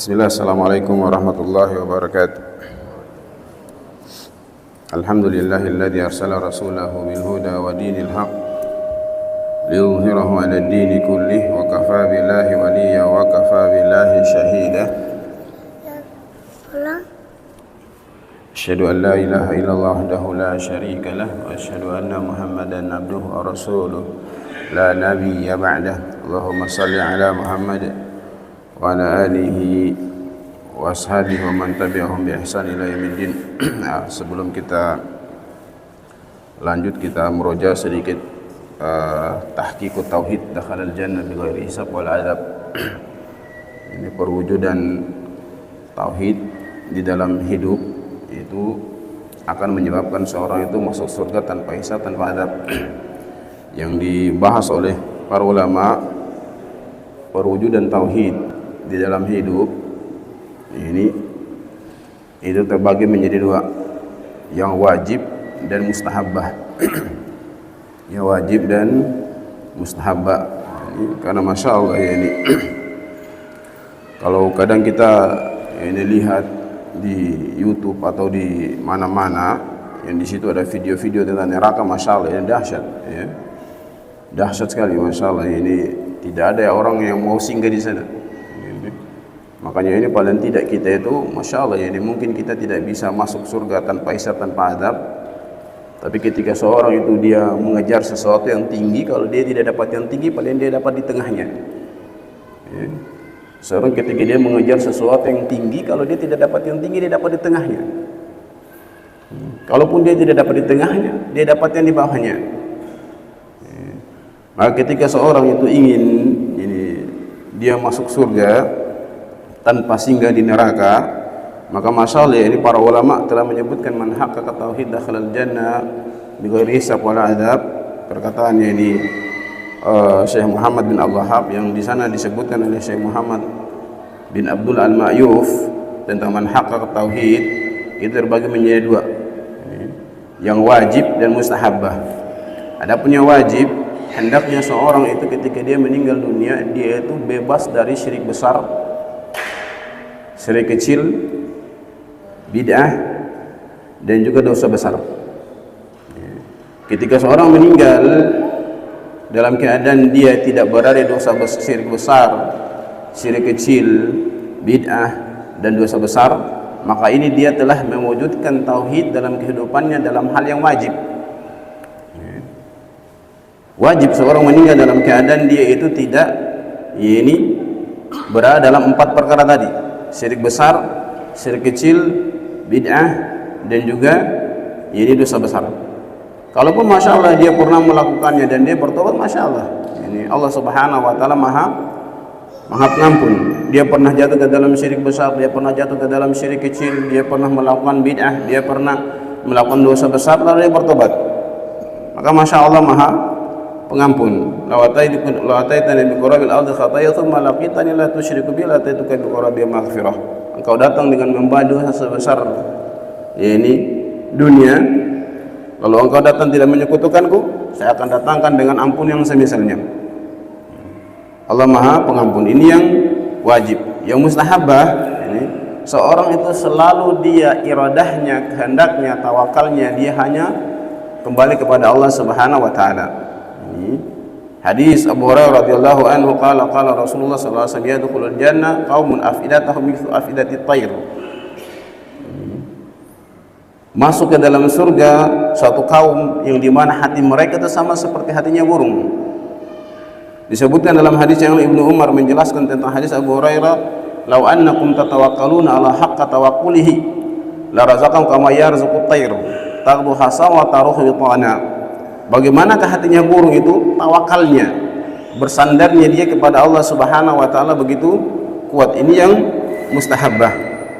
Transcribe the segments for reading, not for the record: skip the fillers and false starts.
Bismillah, assalamualaikum warahmatullahi wabarakatuh. Alhamdulillahilladzi arsala rasulahu bil huda wa dinil haq liyudhhirahu 'ala ad-dini kullih wa kafaa billahi waliyya wa kafaa billahi shahida. Asyhadu an la ilaha illallah wahdahu la syarika lah wa asyhadu anna Muhammadan abduhu wa rasuluh la nabiyya ba'dah. Allahumma shalli 'ala Muhammad wa ala alihi wa ashabihi wa man tabi'ahum bi ihsan ila yaumiddin. Sebelum kita lanjut, kita meroja sedikit tahqiqut tauhid dakhalal jannah bighairi hisab wal adab. Ini perwujudan tauhid di dalam hidup itu akan menyebabkan seorang itu masuk surga tanpa hisab, tanpa adab. Yang dibahas oleh para ulama, perwujudan tauhid di dalam hidup ini itu terbagi menjadi dua, yang wajib dan mustahabbah. Yang wajib dan mustahabbah. Karena masya Allah ya ini kalau kadang kita ini lihat di YouTube atau di mana-mana yang di situ ada video-video tentang neraka, masya Allah ini dahsyat ya. Dahsyat sekali masya Allah, ini tidak ada orang yang mau singgah di sana. Makanya ini paling tidak kita itu masya Allah ya, ini mungkin kita tidak bisa masuk surga tanpa hisab, tanpa adab. Tapi ketika seorang itu dia mengejar sesuatu yang tinggi, kalau dia tidak dapat yang tinggi, paling dia dapat di tengahnya ya. Seorang ketika dia mengejar sesuatu yang tinggi, kalau dia tidak dapat yang tinggi, dia dapat di tengahnya. Kalaupun dia tidak dapat di tengahnya, dia dapat yang di bawahnya. Maka ketika seorang itu ingin ini dia masuk surga tanpa singgah di neraka, maka masalah ini para ulama telah menyebutkan man haqqaqa tauhid dakhalal jannah bighairi hisab wala adab. Perkataannya ini Syekh Muhammad bin Al-Wahhab, yang di sana disebutkan oleh Syekh Muhammad bin Abdul Al-Ma'yuf tentang man haqqaqa tauhid itu terbagi menjadi dua, yang wajib dan mustahabbah. Adapun yang wajib, hendaknya seorang itu ketika dia meninggal dunia, dia itu bebas dari syirik besar, syirik kecil, bid'ah, dan juga dosa besar. Ketika seorang meninggal dalam keadaan dia tidak berada dosa syirik besar, syirik kecil, bid'ah, dan dosa besar, maka ini dia telah mewujudkan tauhid dalam kehidupannya dalam hal yang wajib. Wajib seorang meninggal dalam keadaan dia itu tidak ini berada dalam empat perkara tadi: syirik besar, syirik kecil, bid'ah, dan juga ini dosa besar. Kalaupun masya Allah dia pernah melakukannya dan dia bertobat, masya Allah, ini Allah Subhanahu wa Ta'ala maha pengampun. Dia pernah jatuh ke dalam syirik besar, dia pernah jatuh ke dalam syirik kecil, dia pernah melakukan bid'ah, dia pernah melakukan dosa besar, lalu dia bertobat, maka masya Allah maha pengampun. Lawataitani bi qurabil ardi khataya thumma laqitani la tusyriku bi la taituka bi qurabi maghfirah. Engkau datang dengan membawa dosa sebesar ini dunia, lalu engkau datang tidak menyekutukanku, saya akan datangkan dengan ampun yang semisalnya. Allah maha pengampun. Ini yang wajib. Yang mustahabah, ini seorang itu selalu dia iradahnya, kehendaknya, tawakalnya, dia hanya kembali kepada Allah Subhanahu wa Ta'ala. Hadis Abu Hurairah radhiyallahu anhu qala qala Rasulullah sallallahu alaihi wasallam yadkhulul jannah qaumun afidatahum mithlu afidatit tayr. Masuk ke dalam surga suatu kaum yang di mana hati mereka itu sama seperti hatinya burung. Disebutkan dalam hadis yang Ibnu Umar menjelaskan tentang hadis Abu Hurairah, "Lau annakum tatawakkaluna ala haqqa tawakkulihi la razaqakum kama yarzuqut tayr taghdu hasawa taruhu bitana." Bagaimanakah hatinya burung itu, tawakalnya, bersandarnya dia kepada Allah Subhanahu wa Ta'ala begitu kuat. Ini yang mustahabbah.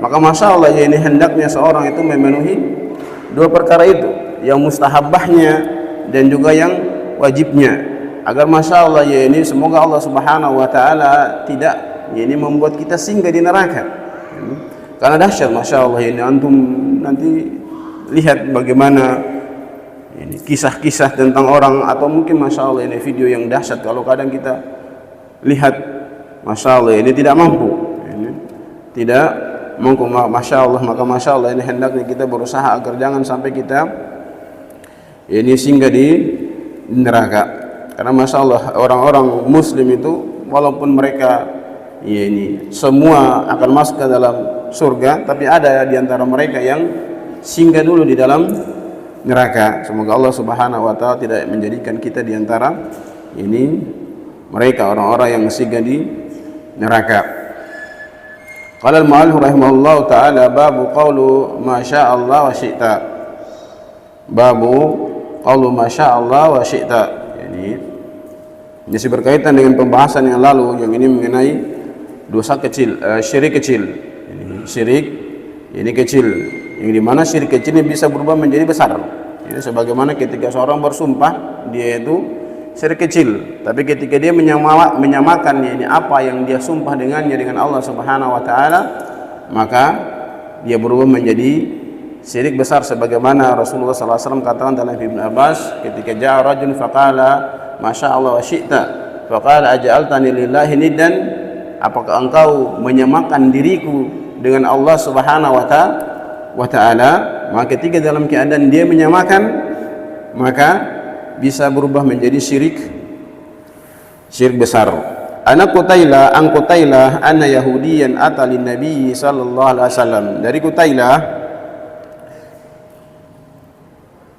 Maka masya Allah ya, ini hendaknya seorang itu memenuhi dua perkara itu, yang mustahabbahnya dan juga yang wajibnya, agar masya Allah ya ini semoga Allah Subhanahu wa Ta'ala tidak ya ini membuat kita singgah di neraka. Karena dahsyat masya Allah ini, antum nanti lihat bagaimana ini kisah-kisah tentang orang, atau mungkin masya Allah ini video yang dahsyat. Kalau kadang kita lihat masya Allah ini tidak mampu ini tidak masya Allah, maka masya Allah ini hendaknya kita berusaha agar jangan sampai kita ini singgah di neraka. Karena masya Allah orang-orang muslim itu walaupun mereka ya ini semua akan masuk ke dalam surga, tapi ada di antara mereka yang singgah dulu di dalam neraka. Semoga Allah Subhanahu wa taala tidak menjadikan kita di antara ini mereka orang-orang yang singgah di neraka. Qala al-mu'allif rahimahullahu taala babu qaulu ma syaa Allah wa syi'ta. Babu qaulu ma syaa Allah wa syi'ta. Ini masih berkaitan dengan pembahasan yang lalu, yang ini mengenai dosa kecil, syirik kecil. Ini syirik ini kecil, yang dimana syirik kecil ini bisa berubah menjadi besar. Ini sebagaimana ketika seorang bersumpah dia itu syirik kecil, tapi ketika dia menyamakan ini apa yang dia sumpah dengannya dengan Allah Subhanahu wa taala, maka dia berubah menjadi syirik besar, sebagaimana Rasulullah SAW katakan dalam Ibnu Abbas ketika ja'a rajul faqala masya Allah wa syi'ta faqala aj'altani lillahi niddan, apakah engkau menyamakan diriku dengan Allah Subhanahu wa taala, maka ketika dalam keadaan dia menyamakan, maka bisa berubah menjadi syirik besar. Ana Qutailah an Qutailah anna yahudiyan ata lin nabi sallallahu alaihi wasallam. Dari Qutailah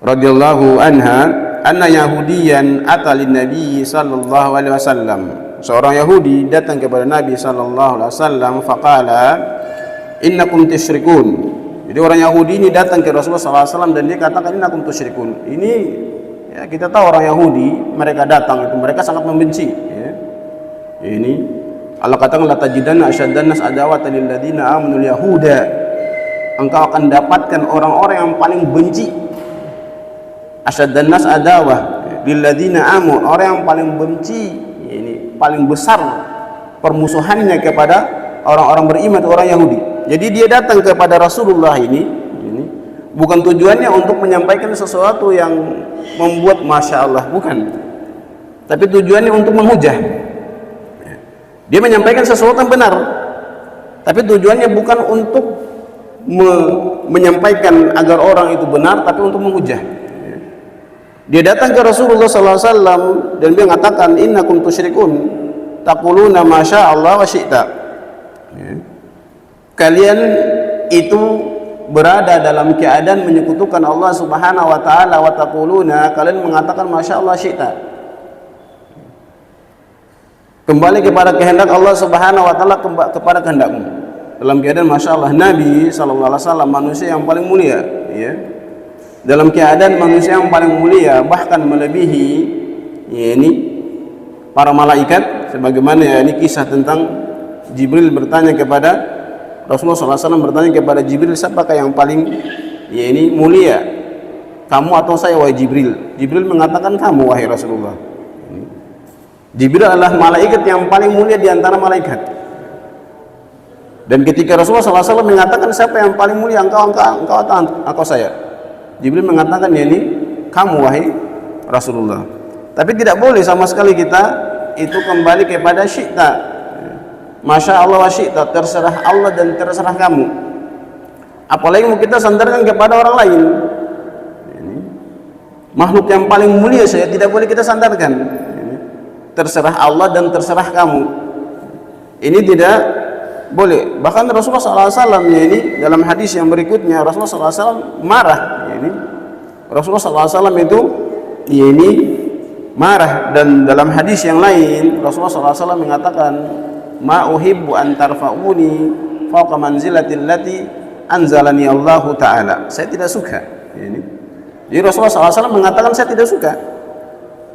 radhiyallahu anha anna yahudiyan ata lin nabi sallallahu alaihi wasallam. Seorang Yahudi datang kepada Nabi sallallahu alaihi wasallam faqala innakum tusyrikun. Jadi orang Yahudi ini datang ke Rasulullah sallallahu alaihi wasallam dan dia katakan innakum tusyrikun. Ini ya, kita tahu orang Yahudi mereka datang itu mereka sangat membenci ya. Ini Allah katakan la tajidanna asyaddan nas adawatan lil ladina amanu yahuda, engkau akan dapatkan orang-orang yang paling benci, asyaddan nas adawah lil ladina amanu, orang yang paling benci, ini paling besar permusuhannya kepada orang-orang beriman itu orang Yahudi. Jadi dia datang kepada Rasulullah ini bukan tujuannya untuk menyampaikan sesuatu yang membuat masya Allah, bukan, tapi tujuannya untuk menghujah. Dia menyampaikan sesuatu yang benar, tapi tujuannya bukan untuk menyampaikan agar orang itu benar, tapi untuk menghujah. Dia datang ke Rasulullah SAW dan dia mengatakan innakum tusyrikun taquluna masya Allah wa syi'ta. Kalian itu berada dalam keadaan menyekutukan Allah Subhanahu wa taala wa taquluna, kalian mengatakan masya Allah syi'ta. Kembali kepada kehendak Allah Subhanahu wa taala, kepada kehendakmu. Dalam keadaan masya Allah Nabi sallallahu alaihi wasallam manusia yang paling mulia ya. Dalam keadaan manusia yang paling mulia, bahkan melebihi ya, ini para malaikat, sebagaimana ya ini kisah tentang Jibril bertanya kepada Rasulullah SAW, bertanya kepada Jibril, siapakah yang paling ya ini mulia, kamu atau saya wahai Jibril? Jibril mengatakan kamu wahai Rasulullah. Jibril adalah malaikat yang paling mulia di antara malaikat. Dan ketika Rasulullah SAW mengatakan siapa yang paling mulia, engkau atau saya? Jibril mengatakan ya ini kamu wahai Rasulullah. Tapi tidak boleh sama sekali kita itu kembali kepada syi'ta, masya Allah wa syi'ta, terserah Allah dan terserah kamu. Apalagi mau kita sandarkan kepada orang lain. Ini makhluk yang paling mulia saya tidak boleh kita sandarkan. Terserah Allah dan terserah kamu. Ini tidak boleh. Bahkan Rasulullah SAW ya ini dalam hadis yang berikutnya Rasulullah SAW marah. Ya ini Rasulullah SAW itu ya ini marah, dan dalam hadis yang lain Rasulullah SAW mengatakan ma uhibbu an tarfa'uni fawqa manzilatil lati anzalani Allahu ta'ala. Saya tidak suka ini. Jadi Rasulullah SAW mengatakan saya tidak suka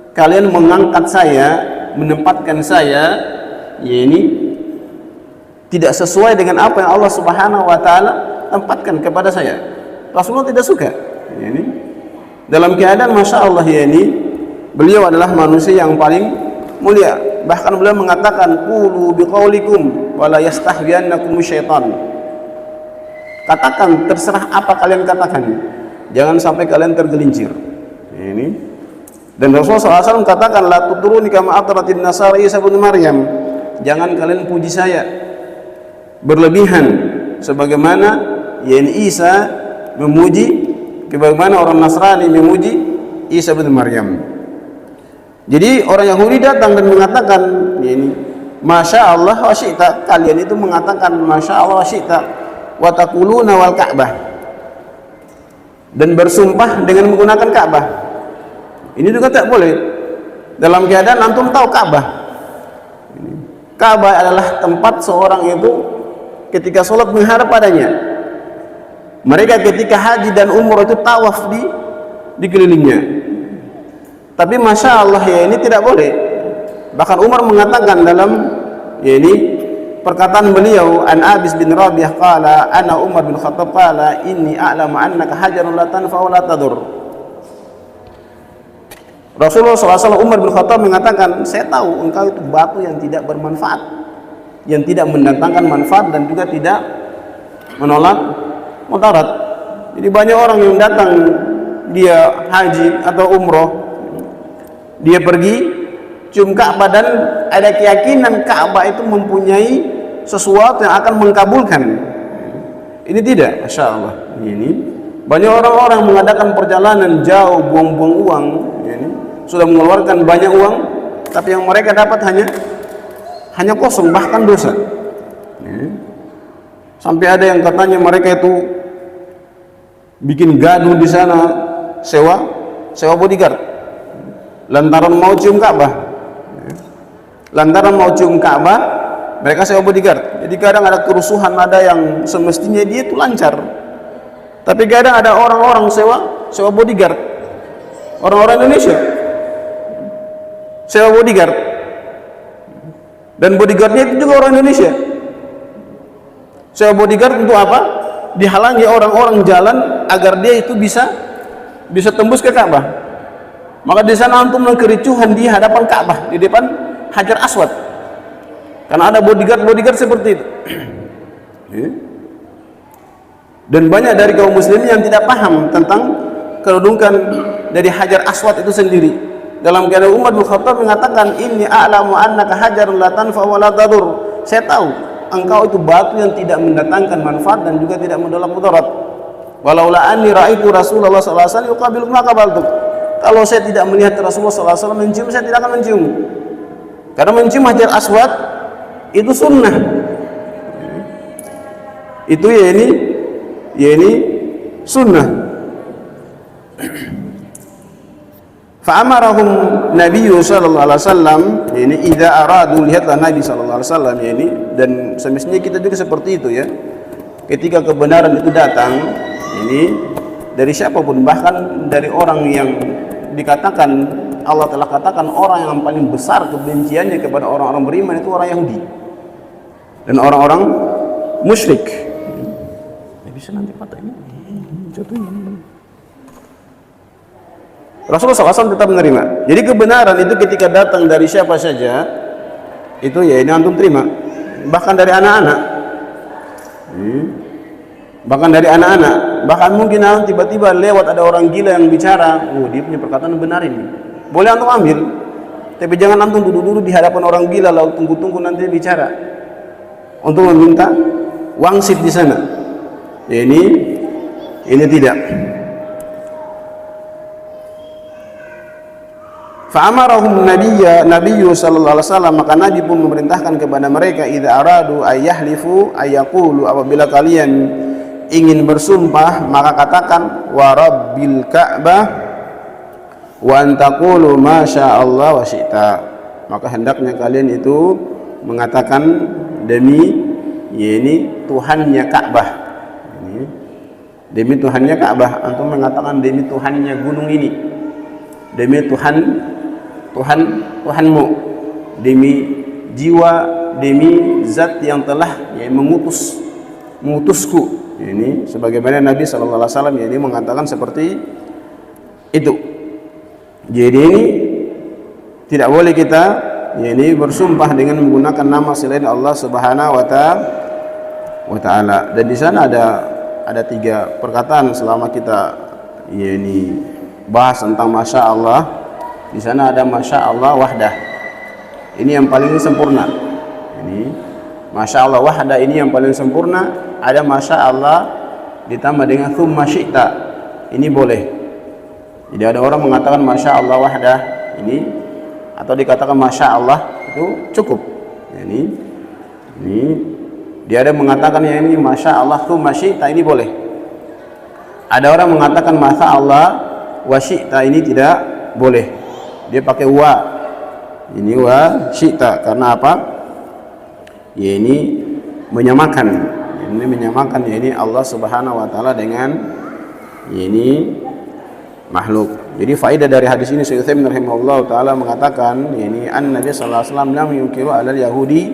kalian mengangkat saya, menempatkan saya ya ini tidak sesuai dengan apa yang Allah Subhanahu wa taala tempatkan kepada saya. Rasulullah tidak suka ini. Dalam keadaan masya Allah ya ini beliau adalah manusia yang paling mulia. Bahkan beliau mengatakan qulu biqaulikum wa la yastahwiyannakum syaitan. Katakan terserah apa kalian katakan, jangan sampai kalian tergelincir. Ini. Dan Rasulullah SAW katakan la tutruni kama atratin nasara Isa bin Maryam. Jangan kalian puji saya berlebihan sebagaimana Isa memuji, bagaimana orang Nasrani memuji Isa bin Maryam. Jadi orang Yahudi datang dan mengatakan Masya Allah wa syi'ta, kalian itu mengatakan Masya Allah wa syi'ta wa taquluna wal Ka'bah, dan bersumpah dengan menggunakan Ka'bah. Ini juga tak boleh dalam keadaan antum tahu Ka'bah. Ka'bah adalah tempat seorang itu ketika sholat menghadap padanya. Mereka ketika haji dan umrah itu tawaf di kelilingnya. Tapi Masya Allah ini tidak boleh. Bahkan Umar mengatakan dalam perkataan beliau, an Abis bin Rabi'ah qala ana Umar bin Khattab qala inni a'lamu annaka hajarun la tanfa wa la tadur. Rasulullah SAW, Umar bin Khattab mengatakan, saya tahu engkau itu batu yang tidak bermanfaat, yang tidak mendatangkan manfaat dan juga tidak menolak mudarat. Jadi banyak orang yang datang, dia haji atau umroh, dia pergi cium Ka'bah dan ada keyakinan Ka'bah itu mempunyai sesuatu yang akan mengkabulkan. Ini tidak, Masya Allah. Ini banyak orang-orang mengadakan perjalanan jauh, buang-buang uang, sudah mengeluarkan banyak uang, tapi yang mereka dapat hanya kosong, bahkan dosa. Sampai ada yang katanya mereka itu bikin gaduh di sana, sewa bodyguard, lantaran mau cium Ka'bah. Lantaran mau cium Ka'bah, mereka sewa bodyguard. Jadi kadang ada kerusuhan, ada yang semestinya dia itu lancar, tapi kadang ada orang-orang sewa bodyguard, orang-orang Indonesia sewa bodyguard, dan bodyguardnya itu juga orang Indonesia. Sewa bodyguard untuk apa? Dihalangi orang-orang jalan agar dia itu bisa tembus ke Ka'bah. Maka di sana antum kericuhan di hadapan Ka'bah, di depan Hajar Aswad, karena ada bodyguard seperti itu. Dan banyak dari kaum muslimin yang tidak paham tentang kedudukan dari Hajar Aswad itu sendiri. Dalam keadaan Umar bin Khattab mengatakan, inni a'lamu annaka hajarun la tanfa wa la tadur. Saya tahu engkau itu batu yang tidak mendatangkan manfaat dan juga tidak menolak mudarat. Walaula anni ra'aitu Rasulullah sallallahu alaihi wasallam yuqabilu ma qabaltu. Kalau saya tidak melihat Rasulullah sallallahu alaihi wasallam mencium, saya tidak akan mencium. Karena mencium Hajar Aswad itu sunnah. Itu ini sunnah. Fa'amarahum Nabi sallallahu alaihi wasallam, ini idza aradu, lihatlah Nabi sallallahu alaihi wasallam ini, dan semestinya kita juga seperti itu ya. Ketika kebenaran itu datang, ini dari siapapun, bahkan dari orang yang dikatakan Allah telah katakan orang yang paling besar kebenciannya kepada orang-orang beriman itu orang Yahudi dan orang-orang musyrik. Bisa nanti patah ini jatuhnya. Rasulullah SAW tetap menerima. Jadi kebenaran itu ketika datang dari siapa saja, itu ya ini antum terima. Bahkan dari anak-anak, bahkan mungkin tiba-tiba lewat ada orang gila yang bicara, dia punya perkataan benar ini, boleh antum ambil, tapi jangan antum duduk-duduk di hadapan orang gila lalu tunggu-tunggu nanti dia bicara untuk meminta wangsit di sana. Ya, ini tidak. Fa'amarahum Nabiyyu sallallahu alaihi wasallam, maka Nabi pun memerintahkan kepada mereka, idza aradu ayyahlifu ayyaqulu, apabila kalian ingin bersumpah maka katakan wa rabbil Ka'bah wa antaqulu ma sya'allah wa syi'ta. Maka hendaknya kalian itu mengatakan demi Tuhannya Ka'bah. Demi Tuhannya Ka'bah, antum mengatakan demi Tuhannya gunung ini, demi Tuhanmu, demi jiwa, demi zat yang telah mengutusku. Ini sebagaimana Nabi sallallahu alaihi wasallam ini mengatakan seperti itu. Jadi ini tidak boleh kita bersumpah dengan menggunakan nama selain Allah Subhanahu wa taala. Dan di sana ada 3 perkataan selama kita bahas tentang Masya Allah. Di sana ada Masya Allah wahdah, ini yang paling sempurna. Ini Masya Allah wahda ini yang paling sempurna, ada Masya Allah ditambah dengan thumma syi'ta, ini boleh. Jadi ada orang mengatakan Masya Allah wahda ini, atau dikatakan Masya Allah itu cukup. Ini dia ada mengatakan ya ini Masya Allah thumma syi'ta, ini boleh. Ada orang mengatakan Masya Allah wa syi'ta, ini tidak boleh. Dia pakai wa, ini wa syi'ta, karena apa? Ya ini menyamakan, ya ini Allah Subhanahu wa taala dengan ya ini makhluk. Jadi faedah dari hadis ini Syekh Utsaimin rahimahullah taala mengatakan ya ini Nabi sallallahu alaihi wasallam lam yunkiru 'alal yahudi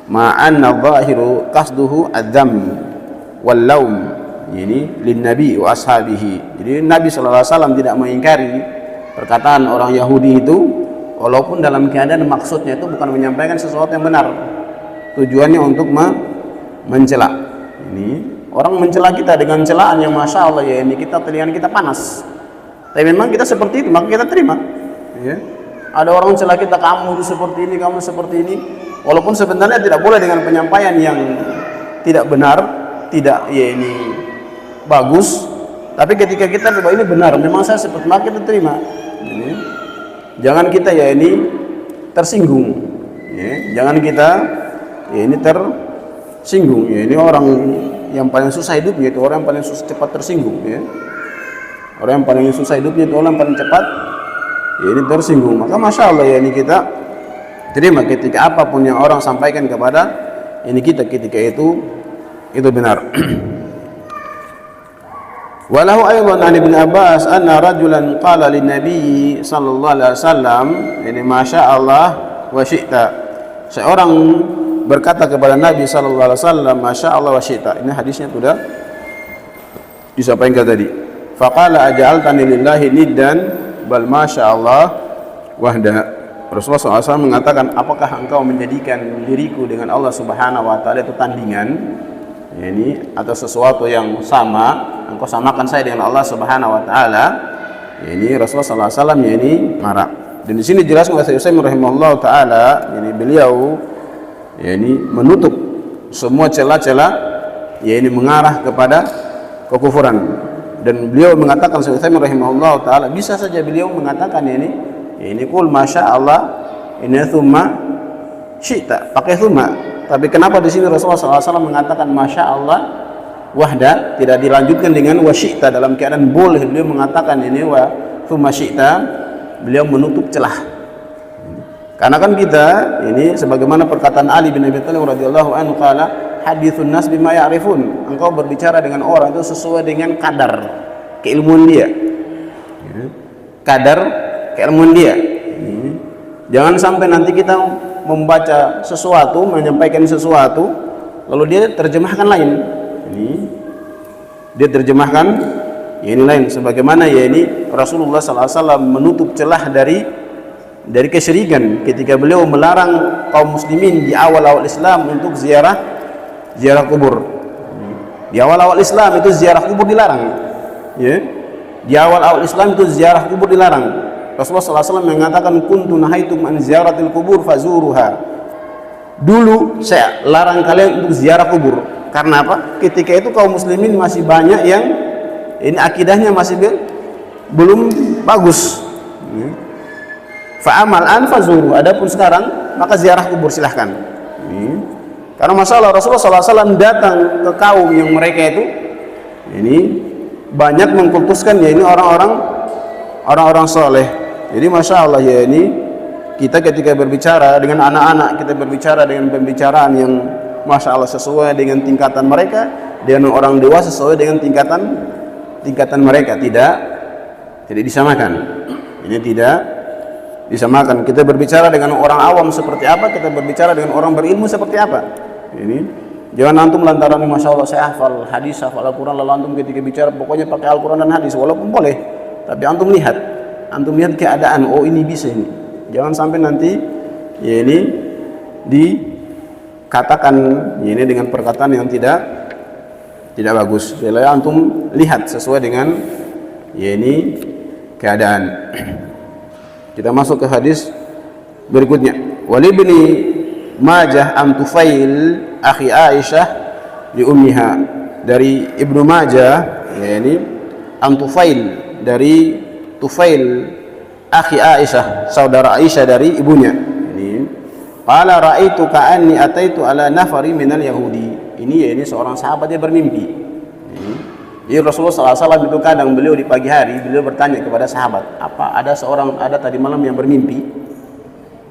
ma anna dhahiru qasduhu adzam wal laum, ini lin nabi wa ashabihi. Jadi Nabi sallallahu alaihi wasallam tidak mengingkari perkataan orang Yahudi itu, walaupun dalam keadaan maksudnya itu bukan menyampaikan sesuatu yang benar, tujuannya untuk mencela. Ini orang mencela kita dengan celaan yang Masya Allah ya ini telinga kita panas, tapi memang kita seperti itu maka kita terima ya. Ada orang mencela kita, kamu seperti ini, kamu seperti ini, walaupun sebenarnya tidak boleh dengan penyampaian yang tidak benar, tidak ya ini bagus, tapi ketika kita coba ini benar, memang saya seperti, maka kita terima ini. Jangan kita ya ini tersinggung ya. Jangan kita ya ini tersinggung ya. Ini orang yang paling susah hidupnya itu orang yang paling cepat tersinggung ya. Orang yang paling susah hidupnya itu orang yang paling cepat ya ini tersinggung. Maka Masya Allah ya ini kita terima ketika apapun yang orang sampaikan kepada ini kita ketika itu benar. Walahu aydan an Ibn Abbas anna rajulan qala lin Nabi sallallahu alaihi wasallam, ini Masya Allah wa syi'ta, seorang berkata kepada Nabi sallallahu alaihi wasallam Masya Allah wa syi'ta. Ini hadisnya sudah disampaikan tadi. Faqala aj'altani lillahi niddan bal Masya Allah wahda. Rasulullah SAW mengatakan, apakah engkau menjadikan diriku dengan Allah Subhanahu wa taala itu tandingan? Ini atau sesuatu yang sama, engkau samakan saya dengan Allah Subhanahu wa taala. Ini Rasulullah SAW ya ini marah. Dan di sini jelas oleh Syekh Utsaimin rahimahullah taala, ini beliau ya ini menutup semua celah-celah ya ini mengarah kepada kekufuran. Dan beliau mengatakan Syekh Utsaimin rahimahullah taala, bisa saja beliau mengatakan ya ini kul Masya Allah ini thumma syi'ta, pakai thumma. Tapi kenapa di sini Rasulullah SAW mengatakan Masya Allah wahda, tidak dilanjutkan dengan wa syi'ta dalam keadaan boleh beliau mengatakan ini wa thumma syi'ta, beliau menutup celah. Karena kan kita ini sebagaimana perkataan Ali bin Abi Thalib radhiyallahu anhu qala hadithun nas bima ya'rifun, engkau berbicara dengan orang itu sesuai dengan kadar keilmuan dia. Kadar keilmuan dia. Jangan sampai nanti kita membaca sesuatu, menyampaikan sesuatu, lalu dia terjemahkan lain. Ini dia terjemahkan ya ini lain. Sebagaimana ya ini Rasulullah SAW menutup celah dari kesyirikan ketika beliau melarang kaum muslimin di awal-awal Islam untuk ziarah kubur. Di awal-awal Islam itu ziarah kubur dilarang. Ya. Di awal-awal Islam itu ziarah kubur dilarang. Rasulullah SAW mengatakan kuntu nahaitum an ziyaratil kubur fazuruha. Dulu saya larang kalian untuk ziarah kubur. Karena apa? Ketika itu kaum muslimin masih banyak yang ini akidahnya masih belum bagus. Fa'amal an fazuru. Adapun sekarang maka ziarah kubur silahkan. Karena masalah Rasulullah SAW datang ke kaum yang mereka itu ini banyak mengkultuskan ya ini orang-orang soleh. Jadi Masya Allah ya ini kita ketika berbicara dengan anak-anak, kita berbicara dengan pembicaraan yang Masya Allah sesuai dengan tingkatan mereka, dengan orang dewasa sesuai dengan tingkatan mereka, tidak disamakan. Ini tidak disamakan. Kita berbicara dengan orang awam seperti apa, kita berbicara dengan orang berilmu seperti apa. Ini jangan antum lantaran Masya Allah saya hafal hadis, hafal Al-Quran, lalu antum ketika bicara pokoknya pakai Al-Quran dan hadis, walaupun boleh, tapi antum lihat keadaan, oh ini bisa ini. Jangan sampai nanti ya ini dikatakan ya ini dengan perkataan yang tidak bagus. Jadi antum lihat sesuai dengan ya ini keadaan. Kita masuk ke hadis berikutnya. Walibni Majah am Tufail akhi Aisyah li ummiha. Dari Ibnu Majah yakni an Tufail, dari Tufail akhi Aisyah, saudara Aisyah dari ibunya. Ini qala ra'aitu ka'anni ataitu ala nafari minal yahudi. Ini seorang sahabat dia bermimpi. Jadi Rasulullah SAW itu kadang beliau di pagi hari beliau bertanya kepada sahabat, apa ada tadi malam yang bermimpi?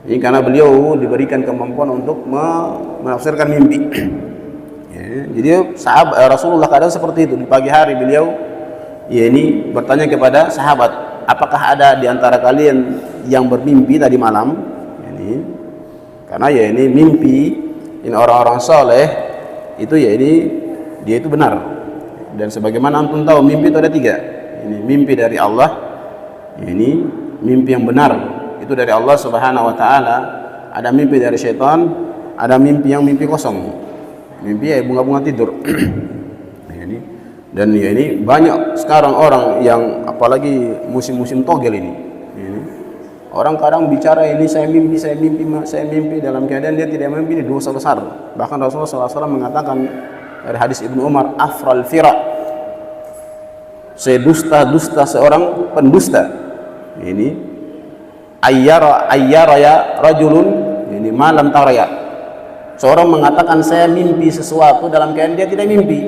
Ini karena beliau diberikan kemampuan untuk menafsirkan mimpi. Ya, jadi Rasulullah kadang seperti itu, di pagi hari beliau bertanya kepada sahabat, apakah ada di antara kalian yang bermimpi tadi malam? Karena mimpi ini orang-orang soleh itu dia itu benar. Dan sebagaimana antum tahu mimpi itu ada 3. Ini mimpi dari Allah, ini mimpi yang benar itu dari Allah Subhanahu wa taala. Ada mimpi dari syaitan, ada mimpi yang mimpi kosong, mimpi bunga-bunga tidur. Dan ini banyak sekarang orang yang apalagi musim-musim togel ini. Orang kadang bicara saya mimpi dalam keadaan dia tidak mimpi, ini dosa besar. Bahkan Rasulullah SAW mengatakan dari hadis Ibnu Umar, afral fira, sedusta seorang pendusta. Ini ayyara ya rajulun, ini malam taraya, seorang mengatakan saya mimpi sesuatu dalam keadaan dia tidak mimpi.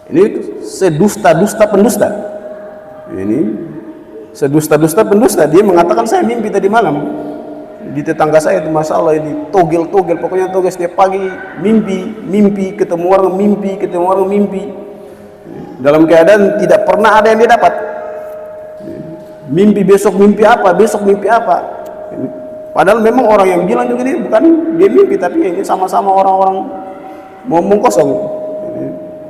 Ini sedusta pendusta. Ini sedusta pendusta, dia mengatakan saya mimpi tadi malam. Di tetangga saya itu masya Allah ini togel, pokoknya togel setiap pagi mimpi ketemu orang mimpi dalam keadaan tidak pernah ada yang dia dapat. Mimpi besok mimpi apa. Padahal memang orang yang bilang juga ini bukan dia mimpi, tapi ini sama-sama orang-orang ngomong kosong.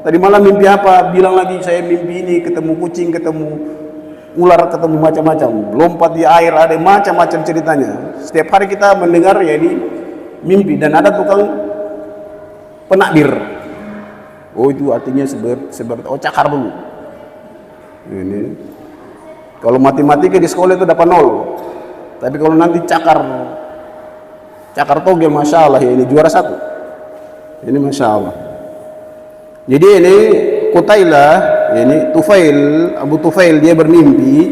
Tadi malam mimpi apa, bilang lagi saya mimpi ini ketemu kucing, ketemu ular, ketemu macam-macam, lompat di air, ada macam-macam ceritanya. Setiap hari kita mendengar ini mimpi. Dan ada tukang penakdir. Oh itu artinya cakar dulu. Ini kalau matematika di sekolah itu dapat 0, tapi kalau nanti cakar togel masya Allah ini juara 1. Ini masya Allah. Jadi ini Qutailah, Abu Tufail dia bermimpi,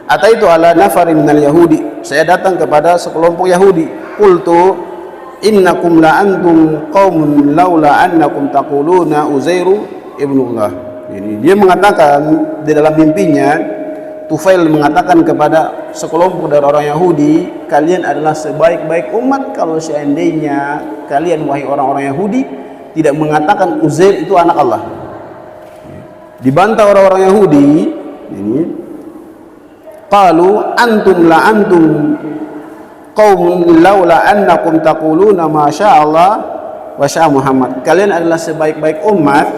ataitu ala nafarin minal yahudi, saya datang kepada sekelompok Yahudi. Qultu innakum la antum qaumun laula annakum taquluna Uzairu ibnullah. Ini dia mengatakan di dalam mimpinya, Tufail mengatakan kepada sekelompok dari orang Yahudi, kalian adalah sebaik-baik umat kalau seandainya kalian wahai orang-orang Yahudi tidak mengatakan Uzair itu anak Allah. Dibantah orang-orang Yahudi ini, qalu antum la antum qaumun laula annakum taquluna ma syaa Allah wa syaa Muhammad. Kalian adalah sebaik-baik umat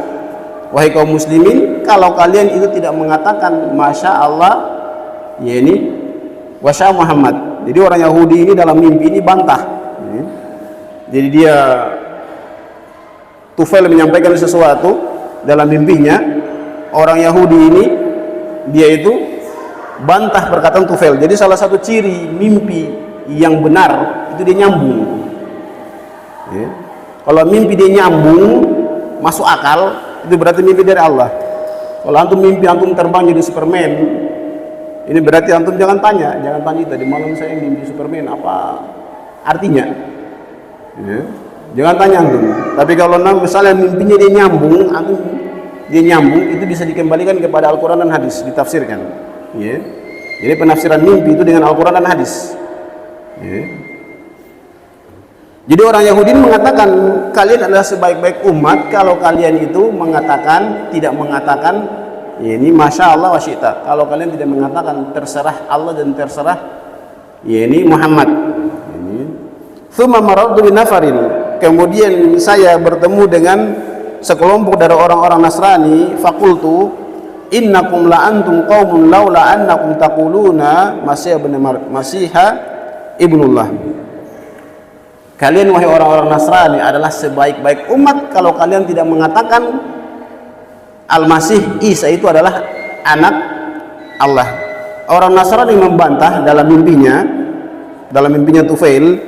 wahai kaum muslimin kalau kalian itu tidak mengatakan masya Allah wa syaa Muhammad. Jadi orang Yahudi ini dalam mimpi ini bantah. Jadi dia Tufail menyampaikan sesuatu dalam mimpinya, orang Yahudi ini dia itu bantah perkataan Tufail. Jadi salah satu ciri mimpi yang benar itu dia nyambung. Kalau mimpi dia nyambung, masuk akal, itu berarti mimpi dari Allah. Kalau antum mimpi antum terbang jadi Superman, ini berarti antum jangan tanya tadi malam saya mimpi Superman, apa artinya? Jangan tanya antum. Tapi kalau misalnya mimpinya dia nyambung, itu bisa dikembalikan kepada Al-Quran dan hadis, ditafsirkan. Jadi penafsiran mimpi itu dengan Al-Quran dan hadis. Jadi orang Yahudi mengatakan kalian adalah sebaik-baik umat kalau kalian itu tidak mengatakan ini masya Allah wa syi'ta. Kalau kalian tidak mengatakan terserah Allah dan terserah ini Muhammad. Tsumma marartu bi nafarin. Kemudian saya bertemu dengan sekelompok dari orang-orang Nasrani. Fakultu innakum la antum qaumun laula annakum taquluna Masiha ibnullah. Kalian wahai orang-orang Nasrani adalah sebaik-baik umat kalau kalian tidak mengatakan Al-Masih Isa itu adalah anak Allah. Orang Nasrani membantah dalam mimpinya Tufail,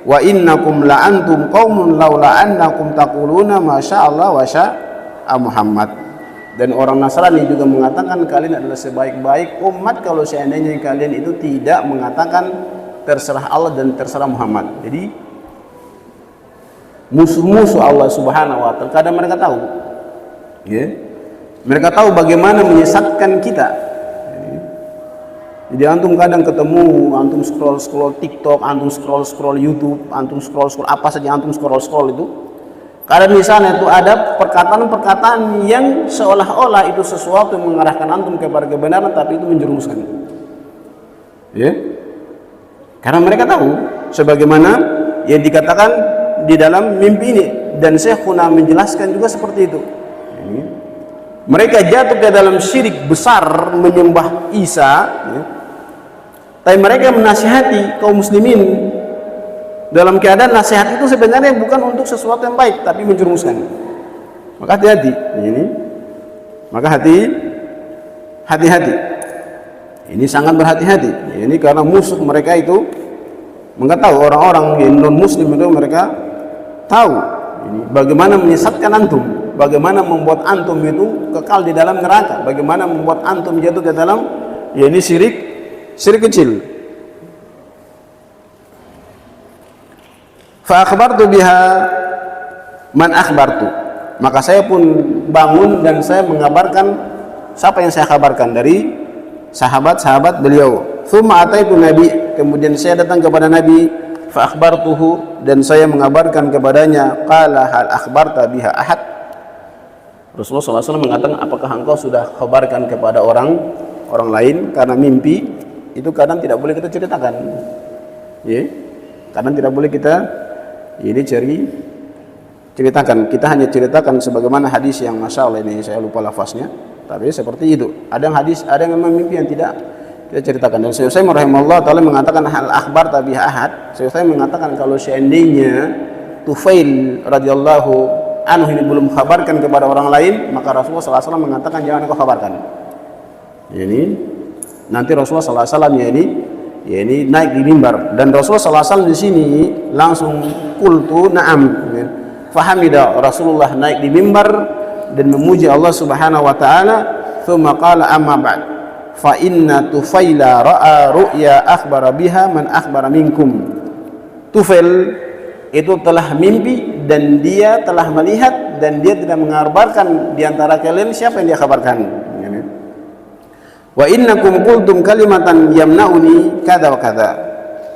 wa innakum la antum qaumun laula annakum taquluna masyaallah wa syaa Muhammad. Dan orang Nasrani juga mengatakan kalian adalah sebaik-baik umat kalau seandainya kalian itu tidak mengatakan terserah Allah dan terserah Muhammad. Jadi musuh-musuh Allah Subhanahu wa taala kadang mereka tahu, ya. Mereka tahu bagaimana menyesatkan kita. Jadi antum kadang ketemu, antum scroll TikTok, antum scroll YouTube, antum scroll apa saja antum scroll itu. Kadang di sana itu ada perkataan-perkataan yang seolah-olah itu sesuatu yang mengarahkan antum kepada kebenaran, tapi itu menjerumuskan. Ya. Karena mereka tahu sebagaimana yang dikatakan di dalam mimpi ini, dan Syekhuna menjelaskan juga seperti itu. Mereka jatuh ke dalam syirik besar menyembah Isa, ya. Tapi mereka menasihati kaum muslimin dalam keadaan nasihat itu sebenarnya bukan untuk sesuatu yang baik, tapi menjerumuskan. Maka hati-hati ini. Maka hati-hati. Ini sangat berhati-hati. Ini karena musuh mereka itu mengetahui orang-orang yang non muslim itu mereka tahu ini bagaimana menyesatkan antum, bagaimana membuat antum itu kekal di dalam neraka, bagaimana membuat antum jatuh ke dalam syirik kecil. Fa akhbartu biha man akhbartu, maka saya pun bangun dan saya mengabarkan siapa yang saya kabarkan dari sahabat-sahabat beliau. Tsumma ataitu nabi, kemudian saya datang kepada nabi, fa akhbartuhu, dan saya mengabarkan kepadanya. Qala hal akhbarta biha ahad, Rasulullah SAW mengatakan, apakah engkau sudah kabarkan kepada orang lain? Karena mimpi itu kadang tidak boleh kita ceritakan, ya. Kadang tidak boleh kita ceritakan. Kita hanya ceritakan sebagaimana hadis yang masya Allah ini saya lupa lafaznya, tapi seperti itu. Ada yang hadis, ada yang memang mimpi yang tidak kita ceritakan. Dan Syekh Utsaimin rahimahullah taala mengatakan hal akhbar tabiha ahad. Syekh Utsaimin mengatakan kalau seandainya Tufail radhiyallahu anhu ini belum kabarkan kepada orang lain, maka Rasulullah SAW mengatakan jangan kau kabarkan. Ini nanti Rasulullah SAW ini naik di mimbar, dan Rasulullah SAW di sini langsung qultu na'am, fahamida, Rasulullah naik di mimbar dan memuji Allah Subhanahu wa taala. Tsumma qala amma ba'd fa inna Tufaila ra'a ru'ya akhbara biha man akhbara minkum. Tufail itu telah mimpi dan dia telah melihat, dan dia tidak mengabarkan di antara kalian siapa yang dia kabarkan. Wa innakum qultum kalimatan yamna'uni kada wa kada.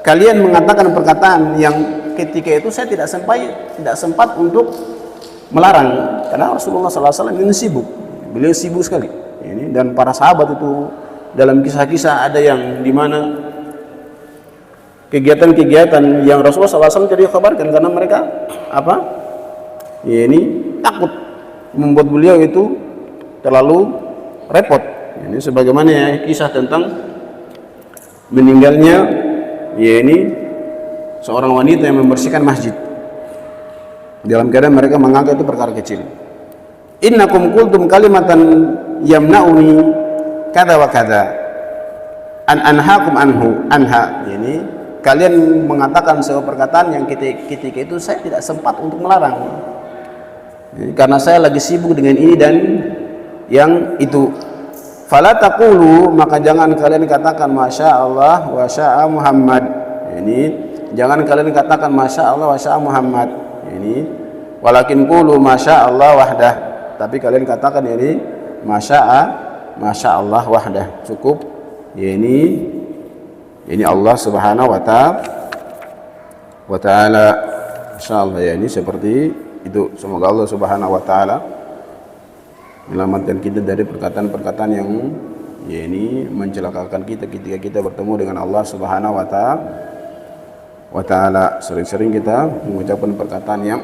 Kalian mengatakan perkataan yang ketika itu saya tidak sempat untuk melarang, karena Rasulullah SAW ini sibuk. Beliau sibuk sekali. Ini, dan para sahabat itu dalam kisah-kisah ada yang di mana kegiatan-kegiatan yang Rasulullah SAW tidak dikabarkan karena mereka takut membuat beliau itu terlalu repot. Ini sebagaimana kisah tentang meninggalnya seorang wanita yang membersihkan masjid, dalam keadaan mereka menganggap itu perkara kecil. Innakum qultum kalimatan yamna'uni kada wa kada an anhaakum anha. Ini kalian mengatakan sebuah perkataan yang ketika itu saya tidak sempat untuk melarang, karena saya lagi sibuk dengan ini dan yang itu. Fala taqulu, maka jangan kalian katakan masya Allah wa syaa Muhammad. Ini jangan kalian katakan masya Allah wa syaa Muhammad. Ini walakin qulu masya Allah wahdah, tapi kalian katakan ini masya Allah wahdah, cukup. Ini Allah Subhanahu wa taala. Insyaallah ini seperti itu. Semoga Allah Subhanahu wa taala menyelamatkan kita dari perkataan-perkataan yang mencelakakan kita ketika kita bertemu dengan Allah Subhanahu wa taala. Sering-sering kita mengucapkan perkataan yang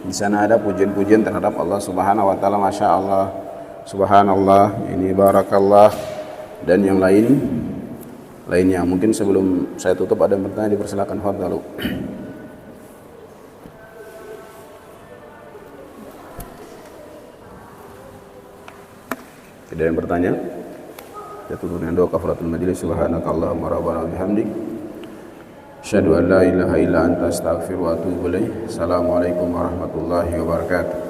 di sana ada pujian-pujian terhadap Allah Subhanahu wa taala, masya Allah, subhanallah, ini barakallah, dan yang lainnya. Mungkin sebelum saya tutup ada pertanyaan, dipersilakan. Fadhalu. Tidak ada yang bertanya? Kita tutup dengan doa kafaratul majlis. Subhanakallahumma rabbana wa bihamdik Asyhadu an la ilaha illa anta astaghfiruka wa atubu ilaik. Assalamualaikum warahmatullahi wabarakatuh.